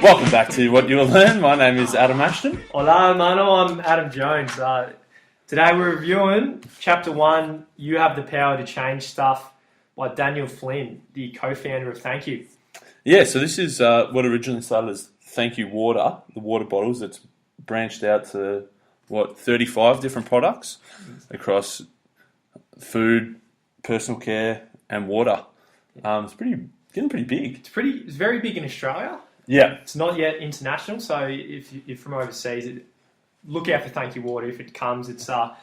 Welcome back to What You'll Learn. My name is Adam Ashton. Hola, mano. I'm Adam Jones. Today we're reviewing Chapter 1, You Have the Power to Change Stuff by Daniel Flynn, the co-founder of Thankyou. Yeah, so this is what originally started as Thankyou Water, the water bottles that's branched out to, 35 different products across food, personal care, and water. It's getting pretty big. It's very big in Australia. Yeah. It's not yet international, so if you're from overseas, look out for Thankyou Water if it comes. It's a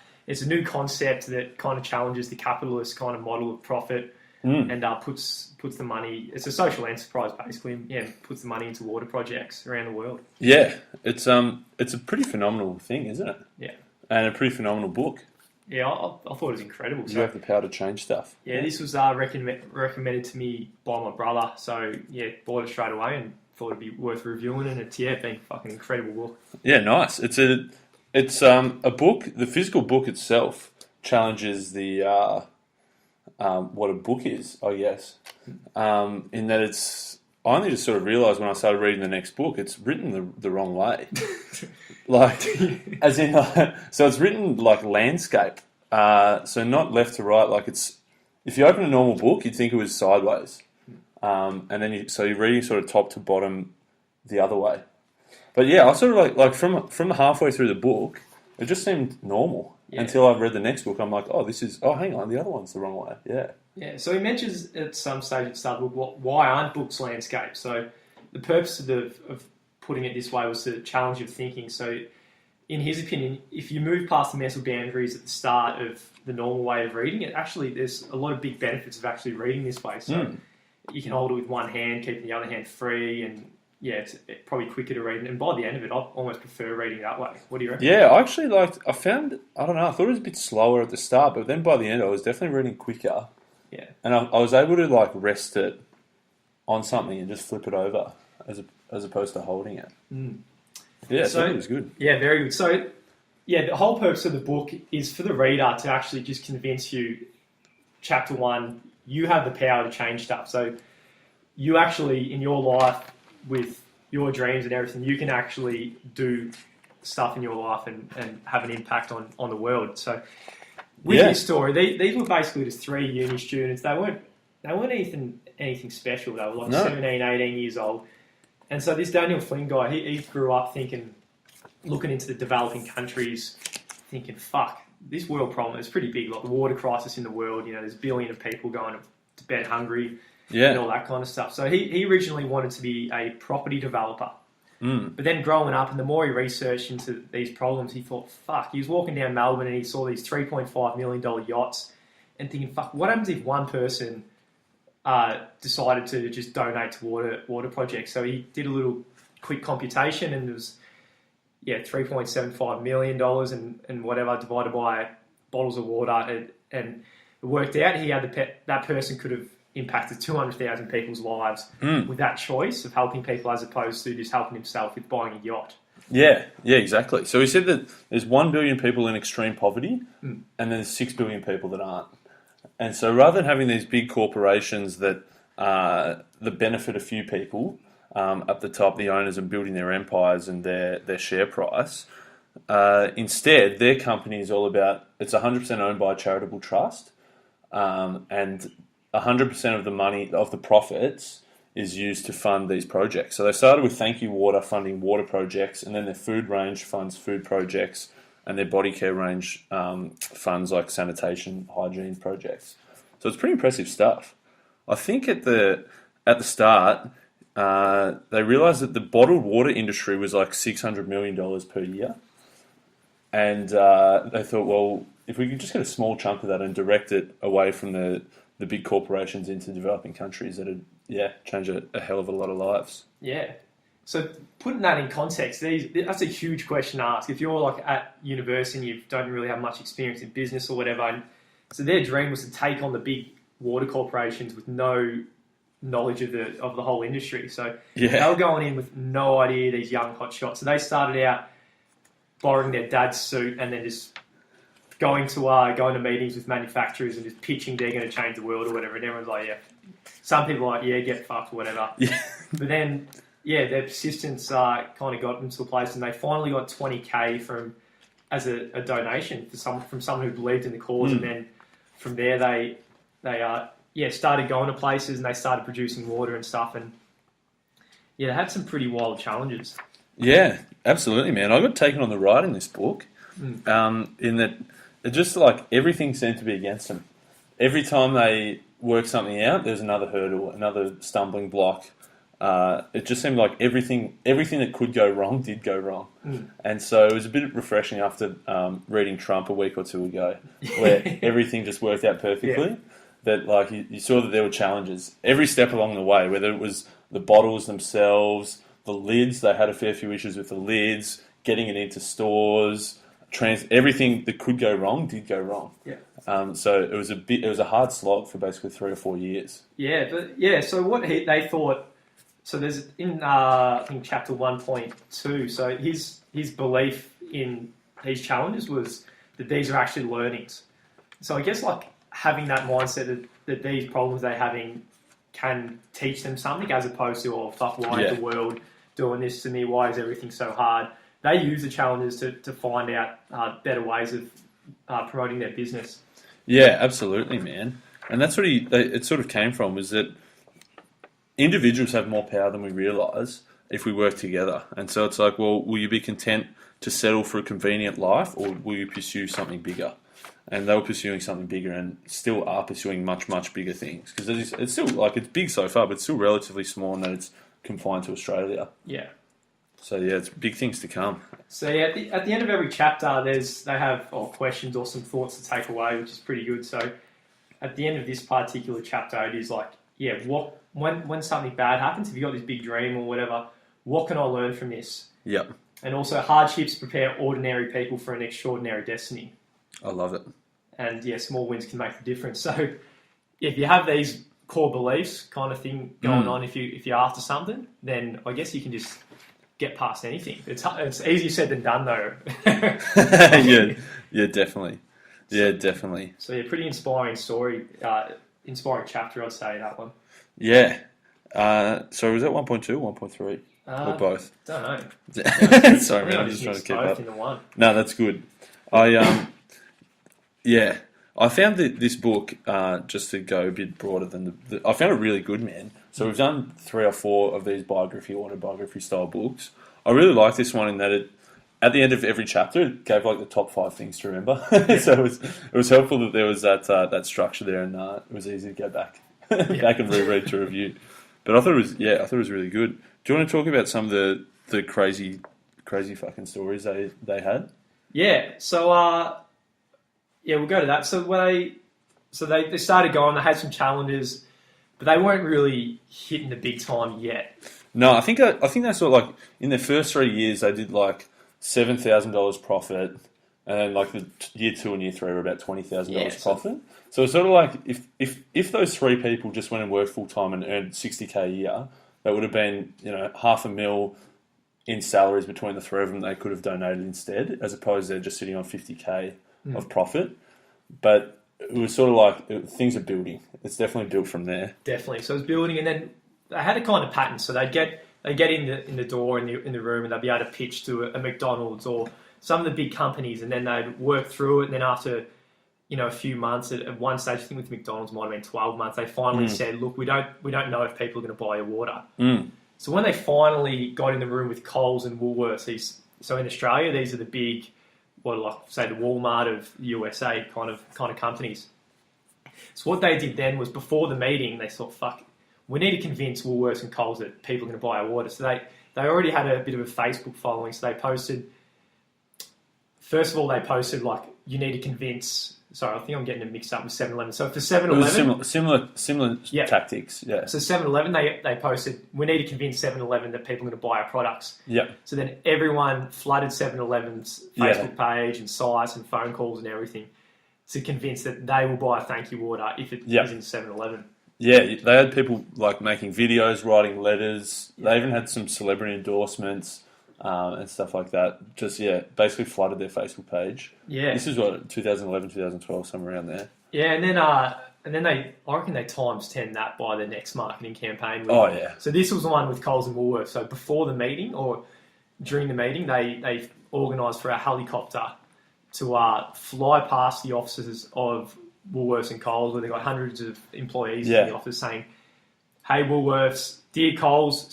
new concept that kind of challenges the capitalist kind of model of profit and puts the money. It's a social enterprise basically. And, puts the money into water projects around the world. Yeah, it's a pretty phenomenal thing, isn't it? Yeah, and a pretty phenomenal book. Yeah, I thought it was incredible. You have the power to change stuff. Yeah, this was recommended to me by my brother. So yeah, bought it straight away and thought it'd be worth reviewing. And it's been a fucking incredible book. Yeah, nice. It's a book. The physical book itself challenges the what a book is, I guess. In that it's, I only just sort of realised when I started reading the next book, it's written the wrong way. Like, as in, so it's written like landscape. So not left to right. Like if you open a normal book, you'd think it was sideways. And then you're reading sort of top to bottom the other way. But yeah, I sort of like from halfway through the book, it just seemed normal until I've read the next book. I'm like, hang on, the other one's the wrong way. Yeah. Yeah. So he mentions at some stage at the start of the book, why aren't books landscape? So the purpose of putting it this way was to challenge your thinking. So in his opinion, if you move past the mental boundaries at the start of the normal way of reading it, actually there's a lot of big benefits of actually reading this way. So you can hold it with one hand, keeping the other hand free, and it's probably quicker to read. And by the end of it, I almost prefer reading that way. What do you reckon? Yeah, I actually I thought it was a bit slower at the start, but then by the end I was definitely reading quicker. Yeah. And I was able to rest it on something and just flip it over as opposed to holding it. Yeah, so it was good. Yeah, very good. So, the whole purpose of the book is for the reader to actually just convince you, Chapter 1, you have the power to change stuff. So you actually, in your life, with your dreams and everything, you can actually do stuff in your life and have an impact on the world. So with this story, these were basically just 3 uni students. They weren't anything special. They were 17, 18 years old. And so this Daniel Flynn guy, he grew up looking into the developing countries, thinking, fuck, this world problem is pretty big, like the water crisis in the world. There's 1 billion of people going to bed hungry and all that kind of stuff. So he originally wanted to be a property developer. But then growing up, and the more he researched into these problems, he thought, fuck, he was walking down Melbourne and he saw these $3.5 million yachts and thinking, fuck, what happens if one person decided to just donate to water projects? So he did a little quick computation, and it was $3.75 million and whatever divided by bottles of water, and it worked out. He had that person could have impacted 200,000 people's lives with that choice of helping people, as opposed to just helping himself with buying a yacht. Yeah, exactly. So he said that there's 1 billion people in extreme poverty, and then there's 6 billion people that aren't. And so rather than having these big corporations that benefit a few people up the top, the owners, and building their empires and their share price, instead their company is all about, it's 100% owned by a charitable trust, and 100% of the money, of the profits, is used to fund these projects. So they started with Thankyou Water funding water projects, and then their food range funds food projects, and their body care range funds like sanitation, hygiene projects. So it's pretty impressive stuff. I think at the start, they realised that the bottled water industry was like $600 million per year. And they thought, well, if we could just get a small chunk of that and direct it away from the big corporations into developing countries, that'd change a hell of a lot of lives. Yeah. So putting that in context, that's a huge question to ask. If you're at university and you don't really have much experience in business or whatever, and so their dream was to take on the big water corporations with no knowledge of the whole industry. So they were going in with no idea, these young hotshots. So they started out borrowing their dad's suit and then just going to meetings with manufacturers and just pitching they're going to change the world or whatever. And everyone's like, some people are like, get fucked or whatever. Yeah. But then their persistence kind of got them to a place, and they finally got 20K as a donation from someone who believed in the cause, and then from there they started going to places and they started producing water and stuff, and they had some pretty wild challenges. Yeah, absolutely, man. I got taken on the ride in this book, in that it just like everything seemed to be against them. Every time they worked something out, there's another hurdle, another stumbling block. It just seemed like everything that could go wrong did go wrong. And so it was a bit refreshing after reading Trump a week or two ago, where everything just worked out perfectly. That like you saw that there were challenges every step along the way, whether it was the bottles themselves, the lids. They had a fair few issues with the lids, getting it into stores. Everything that could go wrong did go wrong. So it was a hard slog for basically 3 or 4 years. So what they thought. So there's in I think chapter 1.2. So his belief in these challenges was that these are actually learnings. So I guess like having that mindset that these problems they're having can teach them something, as opposed to why is the world doing this to me? Why is everything so hard? They use the challenges to find out better ways of promoting their business. Yeah, absolutely, man. And that's what it sort of came from, was that individuals have more power than we realise if we work together. And so it's like, well, will you be content to settle for a convenient life, or will you pursue something bigger? And they were pursuing something bigger, and still are pursuing much, much bigger things. Because it's still, like, it's big so far, but it's still relatively small in that it's confined to Australia. Yeah. So, it's big things to come. So, at the end of every chapter, they have questions or some thoughts to take away, which is pretty good. So, at the end of this particular chapter, it is like, when something bad happens, if you've got this big dream or whatever, what can I learn from this? Yep. And also, hardships prepare ordinary people for an extraordinary destiny. I love it. And small wins can make the difference. So if you have these core beliefs kind of thing going on, if you're after something, then I guess you can just get past anything. It's easier said than done, though. Definitely. Yeah, definitely. So pretty inspiring story, inspiring chapter, I'd say, that one. Yeah. So was that 1.2 or 1.3? Or both? Don't know. Sorry, man. I'm just trying to keep up. Into one. No, that's good. I found this book, just to go a bit broader than I found it really good, man. So we've done 3 or 4 of these autobiography style books. I really like this one in that at the end of every chapter, it gave like the top 5 things to remember. So it was helpful that there was that structure there, and it was easy to go back and reread to review. But I thought it was really good. Do you want to talk about some of the crazy fucking stories they had? Yeah. So we'll go to that. So they started going. They had some challenges, but they weren't really hitting the big time yet. No, I think that's what, like, in their first 3 years they did like $7,000 profit, and then like the year 2 and year 3 were about $20,000 profit. So it's sort of like if those 3 people just went and worked full time and earned $60K a year, that would have been $500,000 in salaries between the 3 of them they could have donated instead, as opposed to they're just sitting on $50K of profit. But it was sort of like things are building. It's definitely built from there. Definitely. So it's building, and then they had a kind of pattern. So they get in the door in the room, and they'd be able to pitch to a McDonald's or some of the big companies, and then they'd work through it. And then after a few months, at one stage, I think with McDonald's might have been 12 months, they finally said, "Look, we don't know if people are going to buy your water." So when they finally got in the room with Coles and Woolworths, so in Australia, these are the big, the Walmart of the USA kind of companies. So what they did then was, before the meeting, they thought, "Fuck, we need to convince Woolworths and Coles that people are going to buy our water." So they already had a bit of a Facebook following. So they posted, first of all, like, you need to convince. Sorry, I think I'm getting it mixed up with 7-Eleven. So for 7-Eleven... Similar tactics, yeah. So 7-Eleven, they posted, we need to convince 7-Eleven that people are going to buy our products. Yeah. So then everyone flooded 7-Eleven's Facebook page and sites and phone calls and everything to convince that they will buy Thankyou Water if it is in 7-Eleven. Yeah, they had people like making videos, writing letters. They even had some celebrity endorsements. And stuff like that. Just, basically flooded their Facebook page. Yeah. This is what, 2011, 2012, somewhere around there. Yeah, and And then I reckon they times 10 that by the next marketing campaign. So this was the one with Coles and Woolworths. So before the meeting or during the meeting, they organised for a helicopter to fly past the offices of Woolworths and Coles, where they got hundreds of employees in the office saying, "Hey Woolworths, dear Coles,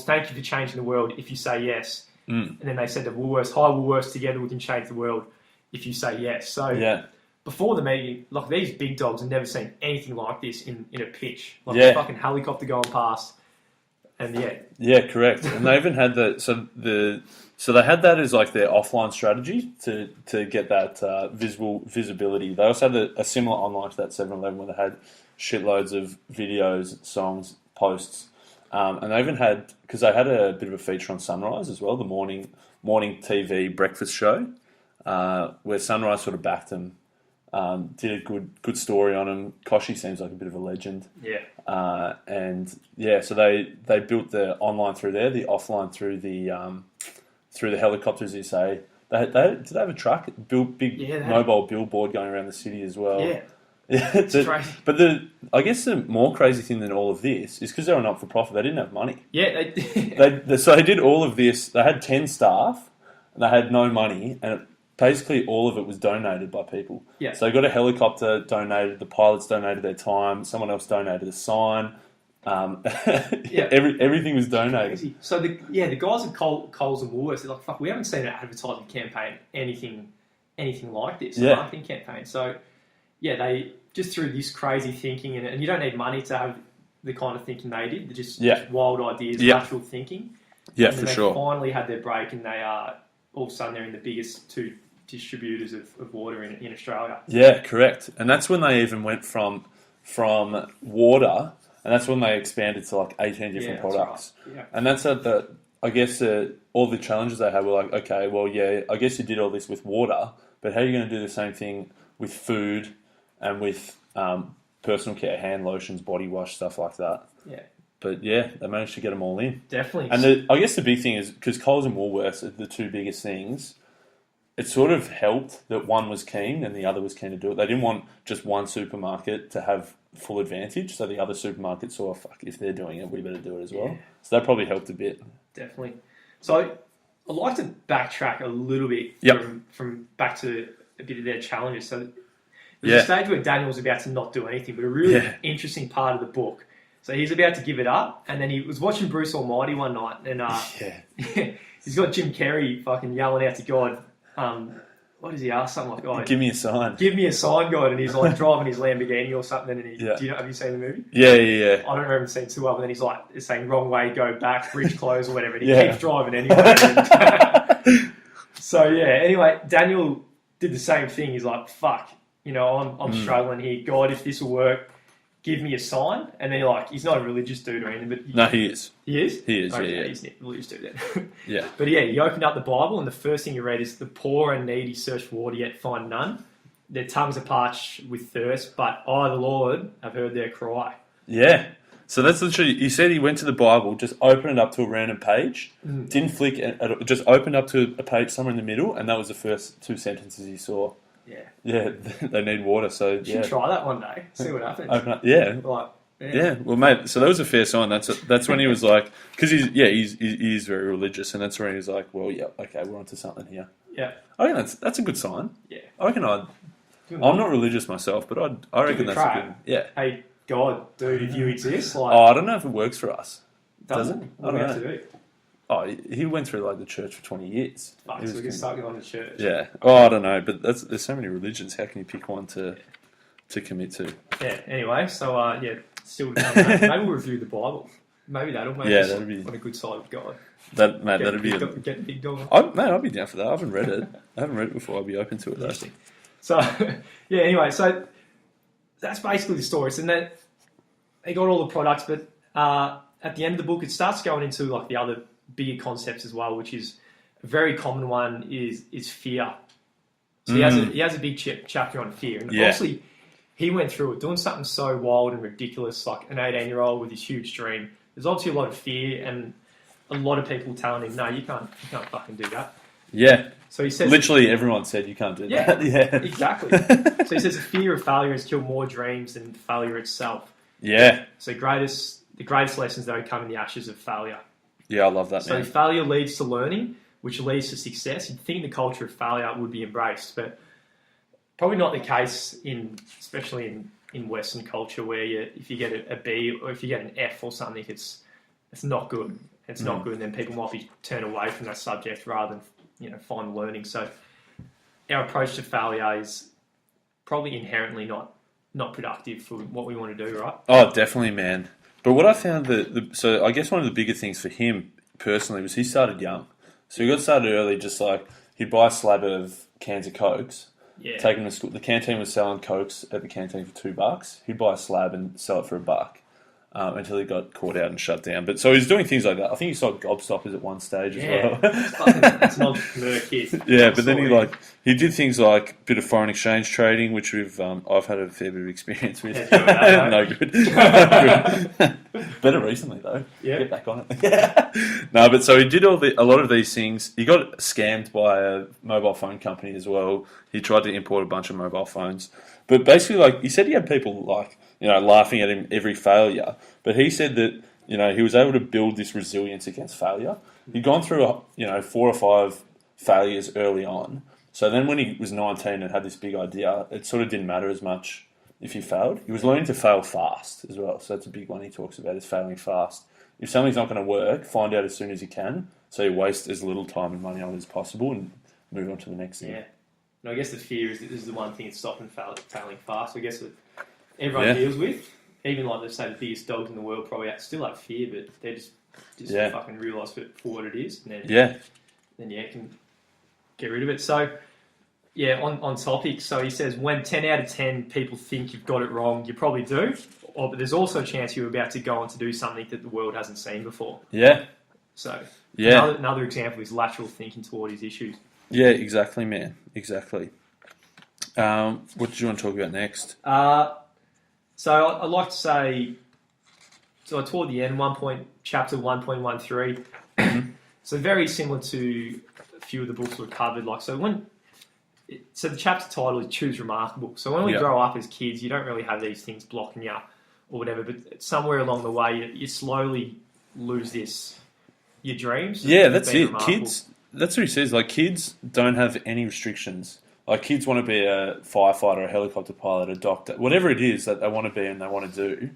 thank you for changing the world if you say yes." And then they said to Woolworths, "Hi Woolworths, together we can change the world if you say yes." So before the meeting, like these big dogs have never seen anything like this in a pitch. Like a fucking helicopter going past. And correct. And they even had so they had that as like their offline strategy to get that visibility. They also had a similar online to that 7-Eleven where they had shitloads of videos, songs, posts, and they even had, because they had a bit of a feature on Sunrise as well, the morning TV breakfast show, where Sunrise sort of backed them. Did a good story on him. Koshi seems like a bit of a legend. So they built the online through there, the offline through the helicopters. You say did they have a truck? Big mobile billboard going around the city as well. It's crazy. But I guess the more crazy thing than all of this is because they were not for profit. They didn't have money. So they did all of this. They had 10 staff. And they had no money, and basically all of it was donated by people. So they got a helicopter donated, the pilots donated their time, someone else donated a sign. Everything was donated. Crazy. So the guys at Coles and Woolworths, they're like, fuck, we haven't seen an advertising campaign, anything like this, a marketing campaign. So they just threw this crazy thinking, and you don't need money to have the kind of thinking they did. They're just wild ideas, lateral thinking. Yeah, for sure. They finally had their break, and they are all of a sudden they're in the biggest 2 distributors of water in Australia. Yeah, correct. And that's when they even went from water, and that's when they expanded to like 18 different products. Right. And that's I guess all the challenges they had were like, okay, well, I guess you did all this with water, but how are you going to do the same thing with food and with personal care, hand lotions, body wash, stuff like that? But they managed to get them all in. Definitely. And I guess the big thing is, because Coles and Woolworths are the 2 biggest things, it sort of helped that one was keen and the other was keen to do it. They didn't want just one supermarket to have full advantage, so the other supermarkets saw, fuck, if they're doing it, we better do it as well. So that probably helped a bit. Definitely. So I'd like to backtrack a little bit from back to a bit of their challenges. So there's a stage where Daniel was about to not do anything, but a really interesting part of the book. So he's about to give it up, and then he was watching Bruce Almighty one night, and he's got Jim Carrey fucking yelling out to God. What does he ask? Something like, "Oh, give me a sign. Give me a sign, God." And he's like driving his Lamborghini or something. And have you seen the movie? Yeah. I don't remember seeing too well, but then he's like saying "wrong way, go back, bridge closed" or whatever. And he keeps driving anyway. So anyway, Daniel did the same thing. He's like, "Fuck, I'm struggling here. God, if this will work, give me a sign." And then he's not a religious dude or anything, but no, he is. He is? He is, okay, he's a religious dude then. But he opened up the Bible, and the first thing he read is, "The poor and needy search for water, yet find none. Their tongues are parched with thirst, but I, the Lord, have heard their cry." Yeah. So that's literally, he said he went to the Bible, just opened it up to a random page, didn't flick it, just opened up to a page somewhere in the middle, and that was the first 2 sentences he saw. Yeah, they need water, so you should try that one day. See what happens. Open up, well, mate. So that was a fair sign. That's when he was like, because he's very religious, and that's when he was like, well, okay, we're onto something here. I reckon that's a good sign. I reckon I'm not religious myself, but I reckon that's a good. Hey, God, dude, if you exist, I don't know if it works for us. Does it? What do we have to do? Oh, he went through the church for 20 years. So we can start going to church. Yeah. Oh, I don't know, but there's so many religions. How can you pick one to commit to? Yeah. Anyway, so still maybe we'll review the Bible. Maybe that'll make us on a good side of God. That'd be get big dog. I'll be down for that. I haven't read it. Before. I'll be open to it. Interesting. So anyway, so that's basically the story. So then they got all the products, but at the end of the book, it starts going into the other bigger concepts as well, which is a very common one is fear. So he has a big chapter on fear, and obviously he went through it doing something so wild and ridiculous, like an 18-year-old with his huge dream. There's obviously a lot of fear, and a lot of people telling him, "No, you can't fucking do that." Yeah, So he says literally everyone said you can't do that. Yeah, exactly. So he says the fear of failure has killed more dreams than failure itself. Yeah. So the greatest lessons though come in the ashes of failure. Yeah, I love that. So man. failure leads to learning, which leads to success. You'd think the culture of failure would be embraced, but probably not the case especially in Western culture, where if you get a B or if you get an F or something, it's not good. It's not good, and then people might be turned away from that subject rather than find learning. So our approach to failure is probably inherently not productive for what we want to do, right? Oh, definitely, man. But what I found so I guess one of the bigger things for him personally was he started young. So he got started early, just like he'd buy a slab of cans of Cokes, take them to school. The canteen was selling Cokes at the canteen for $2. He'd buy a slab and sell it for $1. Until he got caught out and shut down. But so he's doing things like that. I think he sold gobstoppers at one stage as well. It's an entrepreneur kid. Yeah, but then he did things like a bit of foreign exchange trading, which I've had a fair bit of experience with. No good. Better recently though. Yeah. Get back on it. No, but so he did a lot of these things. He got scammed by a mobile phone company as well. He tried to import a bunch of mobile phones. But basically, he said he had people laughing at him every failure. But he said that, he was able to build this resilience against failure. He'd gone through, 4 or 5 failures early on. So then when he was 19 and had this big idea, it sort of didn't matter as much if he failed. He was learning to fail fast as well. So that's a big one he talks about, is failing fast. If something's not going to work, find out as soon as you can. So you waste as little time and money on it as possible and move on to the next thing. Yeah. And I guess the fear is that this is the one thing that's stopping failing fast. I guess that everyone deals with. Even let's say the biggest dogs in the world probably still have fear, but they just fucking realise for what it is, and then can get rid of it. So on topic. So he says when 10 out of 10 people think you've got it wrong, you probably do. But there's also a chance you're about to go on to do something that the world hasn't seen before. Yeah. So another example is lateral thinking toward his issues. Yeah, exactly, man. Exactly. What did you want to talk about next? So I'd like to say, toward the end, chapter 1.13, so very similar to a few of the books we've covered. So the chapter title is Choose Remarkable. So when we grow up as kids, you don't really have these things blocking you or whatever, but somewhere along the way, you slowly lose your dreams. Yeah, that's it. Kids, that's what he says. Kids don't have any restrictions. Kids want to be a firefighter, a helicopter pilot, a doctor, whatever it is that they want to be and they want to do.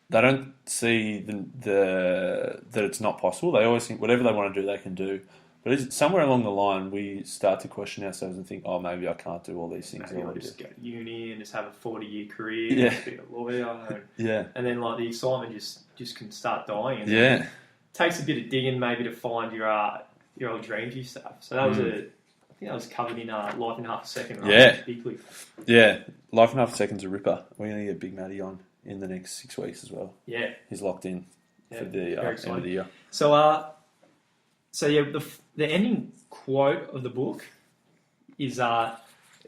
They don't see that it's not possible. They always think whatever they want to do, they can do. But somewhere along the line, we start to question ourselves and think, oh, maybe I can't do all these things. Maybe I'll just go to uni and just have a 40-year career and be a lawyer. And then the excitement just can start dying. And it takes a bit of digging maybe to find your old dreams you have. So that was I think that was covered in Life in Half a Second, right? Yeah. Bigly. Yeah. Life in Half a Second's a ripper. We're going to get Big Matty on in the next 6 weeks as well. Yeah. He's locked in for the end of the year. So the ending quote of the book is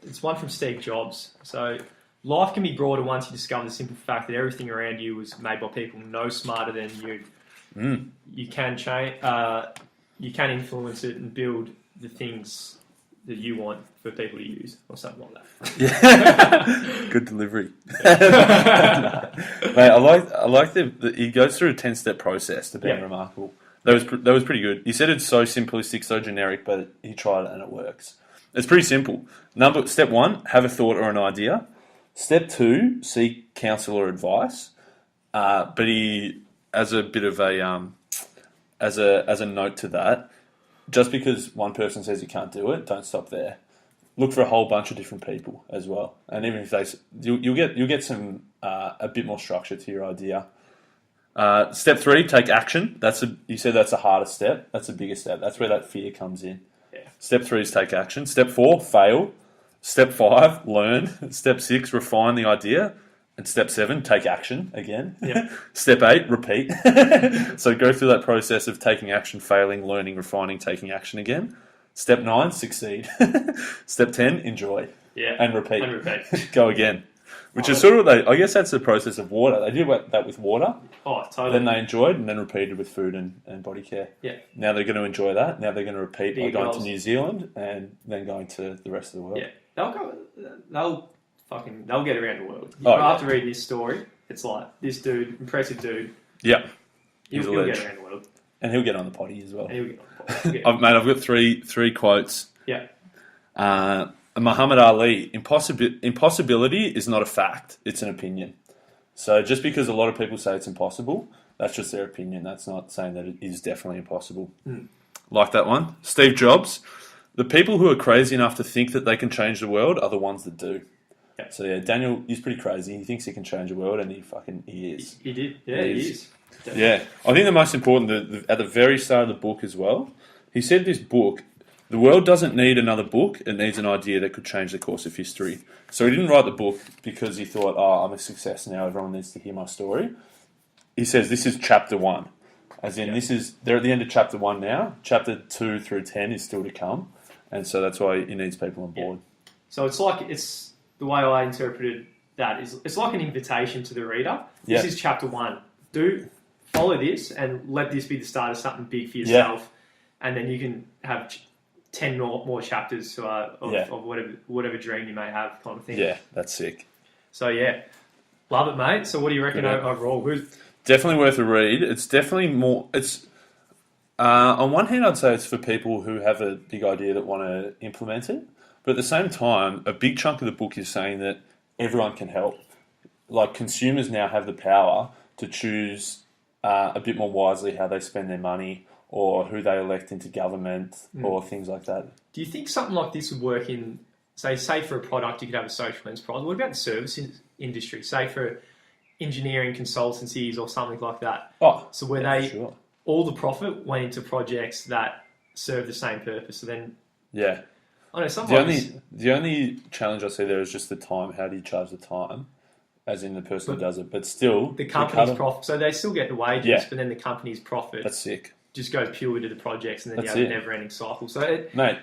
it's one from Steve Jobs. So life can be broader once you discover the simple fact that everything around you was made by people no smarter than you. You can change. You can influence it and build the things that you want for people to use, or something like that. Yeah, good delivery. Mate, I like he goes through a 10-step process to being remarkable. That was pretty good. He said it's so simplistic, so generic, but he tried it and it works. It's pretty simple. Step 1, have a thought or an idea. Step 2, seek counsel or advice. But he, as a bit of a as a note to that, just because one person says you can't do it, don't stop there. Look for a whole bunch of different people as well, and even if you'll get some a bit more structure to your idea. Step 3, take action. You said that's the hardest step. That's the biggest step. That's where that fear comes in. Yeah. Step 3 is take action. Step 4, fail. Step 5, learn. Step 6, refine the idea. And step 7, take action again. Yep. Step 8, repeat. So go through that process of taking action, failing, learning, refining, taking action again. Step 9, succeed. Step 10, enjoy. Yeah. And repeat. Go again. Which is sort of I guess that's the process of water. They did that with water. Oh, totally. Then they enjoyed and then repeated with food and body care. Yeah. Now they're going to enjoy that. Now they're going to repeat by Big going goals. to New Zealand and then going to the rest of the world. Yeah. They'll get around the world. After reading this story, it's like this dude, impressive dude. Yeah. He'll get around the world. And he'll get on the potty as well. And he'll get on the potty. Yeah. Mate, I've got three quotes. Yeah. Muhammad Ali, impossibility is not a fact, it's an opinion. So just because a lot of people say it's impossible, that's just their opinion. That's not saying that it is definitely impossible. Like that one. Steve Jobs, the people who are crazy enough to think that they can change the world are the ones that do. Yeah. So yeah, Daniel, he's pretty crazy. He thinks he can change the world, and he is. He did. Yeah, he is. Definitely. Yeah. I think the most important, at the very start of the book as well, he said this book, the world doesn't need another book, it needs an idea that could change the course of history. So he didn't write the book because he thought, I'm a success now, everyone needs to hear my story. He says this is chapter 1. As in, they're at the end of chapter 1 now. Chapter 2 through 10 is still to come. And so that's why he needs people on board. Yeah. So it's the way I interpreted that is it's like an invitation to the reader. This is chapter 1. Follow this and let this be the start of something big for yourself. And then you can have 10 more chapters of whatever dream you may have, kind of thing. Yeah, that's sick. So, love it, mate. So, what do you reckon overall? Definitely worth a read. It's definitely more... It's on one hand, I'd say it's for people who have a big idea that want to implement it. But at the same time, a big chunk of the book is saying that everyone can help. Like, consumers now have the power to choose a bit more wisely how they spend their money, or who they elect into government, or things like that. Do you think something like this would work in, say for a product you could have a social enterprise? What about the service industry? Say for engineering consultancies or something like that. So where all the profit went into projects that serve the same purpose. So then, I know the only challenge I see there is just the time. How do you charge the time? As in the person who does it, but still the company's profit. So they still get the wages, but then the company's profit. That's sick. Just goes purely to the projects, and then you have a never-ending cycle. So, mate,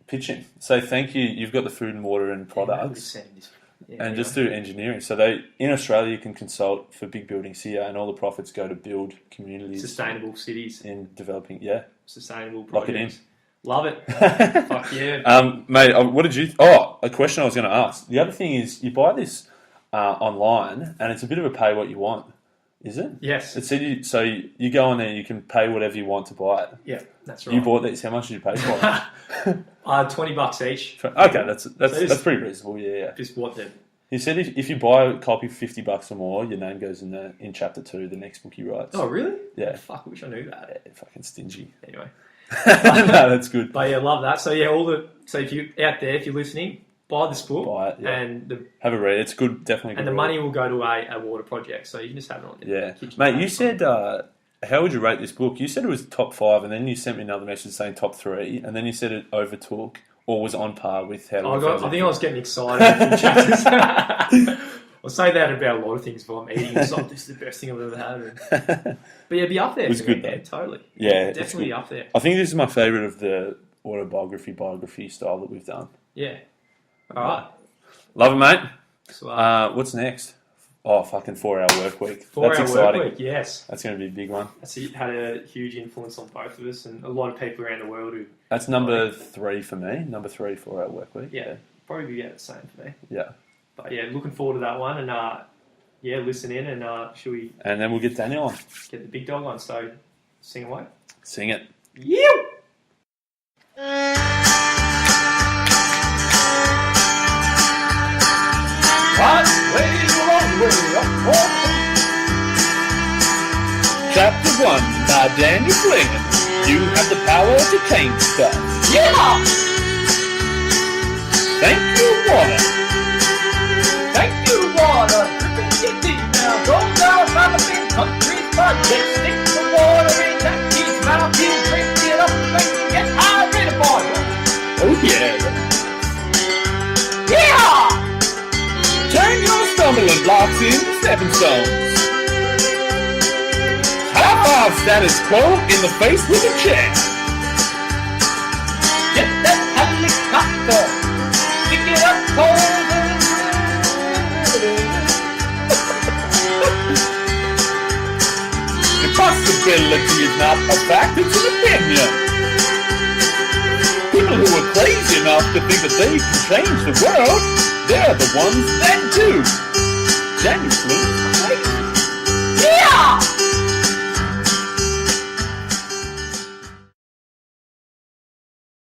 pitching. Say thank you. You've got the food and water and products, just do engineering. So in Australia, you can consult for big buildings here, and all the profits go to build communities, sustainable cities in developing. Sustainable projects. Lock it in. Love it. Fuck yeah, mate. What did you? A question I was going to ask. The other thing is, you buy this online, and it's a bit of a pay what you want. Is it? Yes. It said so you go on there, you can pay whatever you want to buy it. Yeah, that's right. You bought these. How much did you pay for it? $20 each. Okay, that's pretty reasonable. Yeah. Just what then? He said if you buy a copy for $50 or more, your name goes in chapter 2, the next book he writes. Oh really? Yeah. Fuck, I wish I knew that. Yeah, fucking stingy. Anyway. No, that's good. But love that. So if you out there, if you're listening, buy this book. Buy it, and have a read. It's good, definitely good. And the money will go to a water project, so you can just have it on your kitchen. Mate, you said, how would you rate this book? You said it was top 5, and then you sent me another message saying top 3, and then you said it overtook or was on par with how I think I was getting excited for chapters. I'll say that about a lot of things if I'm eating. It's like, this is the best thing I've ever had. But it'd be up there. It was good, though. Totally. Yeah, definitely up there. I think this is my favourite of the biography style that we've done. Yeah. All right. Love it, mate. So, what's next? Fucking 4-hour work week. That's exciting. Work week, yes. That's going to be a big one. It had a huge influence on both of us and a lot of people around the world who... That's number 3 for me. Number 3, 4-hour work week. Yeah. Probably be the same for me. Yeah. But looking forward to that one and listen in and should we... And then we'll get Daniel on. Get the big dog on, so sing away. Sing it. Yeah. Chapter 1 by Daniel Flynn. You have the power to change stuff. Yeah! Thankyou Water. Thankyou Water. Dripping deep now. Go down by the big country project. Stick the water in that key's mouth. Drink it up and get hydrated, boy. Oh yeah. Yeah! Turn your stumbling blocks into stepping stones. High 5 status quo in the face with a chair. Get that helicopter. Pick it up, cold. Possibility is not a fact, it's an opinion. People who are crazy enough to think that they can change the world, they're the ones that do. Daniel Flint.